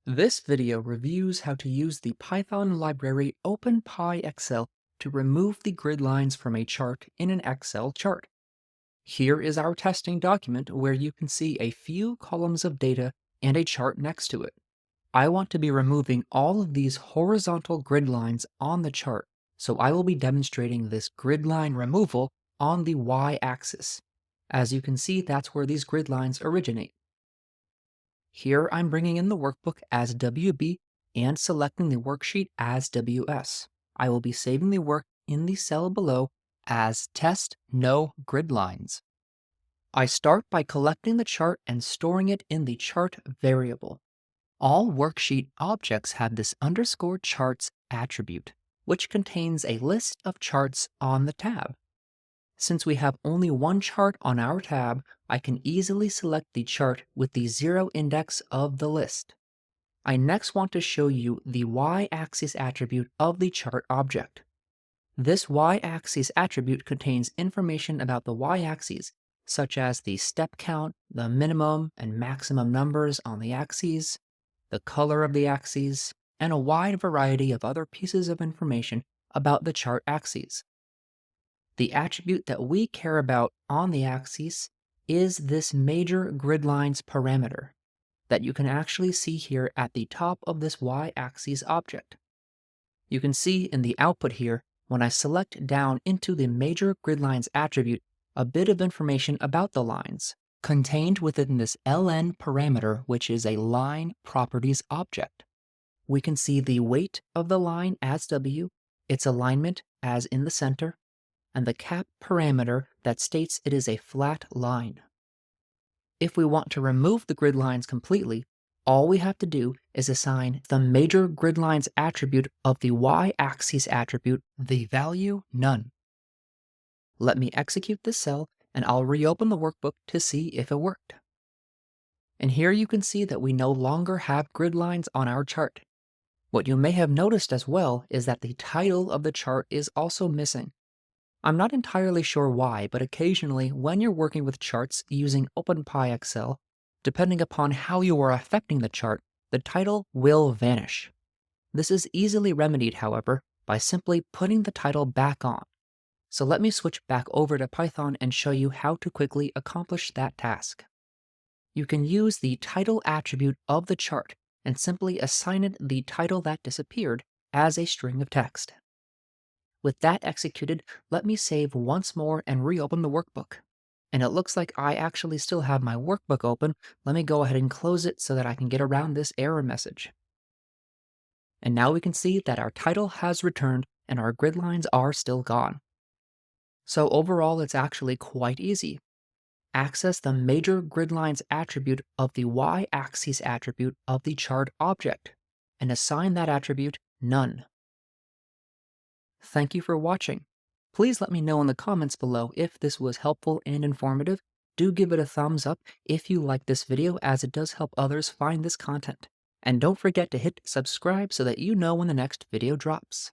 This video reviews how to use the Python library OpenPyXL to remove the grid lines from a chart in an Excel chart. Here is our testing document where you can see a few columns of data and a chart next to it. I want to be removing all of these horizontal grid lines on the chart, so I will be demonstrating this grid line removal on the y-axis. As you can see, that's where these grid lines originate. Here I'm bringing in the workbook as WB and selecting the worksheet as WS. I will be saving the work in the cell below as test no grid lines. I start by collecting the chart and storing it in the chart variable. All worksheet objects have this underscore charts attribute, which contains a list of charts on the tab. Since we have only one chart on our tab, I can easily select the chart with the 0 index of the list. I next want to show you the y-axis attribute of the chart object. This y-axis attribute contains information about the y-axes, such as the step count, the minimum and maximum numbers on the axes, the color of the axes, and a wide variety of other pieces of information about the chart axes. The attribute that we care about on the axes is this major grid lines parameter that you can actually see here at the top of this y-axis object. You can see in the output here, when I select down into the major grid lines attribute, a bit of information about the lines contained within this ln parameter, which is a line properties object. We can see the weight of the line as W, its alignment as in the center, and the cap parameter that states it is a flat line. If we want to remove the grid lines completely, all we have to do is assign the major grid lines attribute of the y-axis attribute the value none. Let me execute this cell and I'll reopen the workbook to see if it worked. And here you can see that we no longer have grid lines on our chart. What you may have noticed as well is that the title of the chart is also missing. I'm not entirely sure why, but occasionally when you're working with charts using OpenPyXL, depending upon how you are affecting the chart, the title will vanish. This is easily remedied, however, by simply putting the title back on. So let me switch back over to Python and show you how to quickly accomplish that task. You can use the title attribute of the chart and simply assign it the title that disappeared as a string of text. With that executed, let me save once more and reopen the workbook. And it looks like I actually still have my workbook open. Let me go ahead and close it so that I can get around this error message. And now we can see that our title has returned and our grid lines are still gone. So overall, it's actually quite easy. Access the major grid lines attribute of the y-axis attribute of the chart object and assign that attribute none. Thank you for watching. Please let me know in the comments below if this was helpful and informative. Do give it a thumbs up if you like this video, as it does help others find this content. And don't forget to hit subscribe so that you know when the next video drops.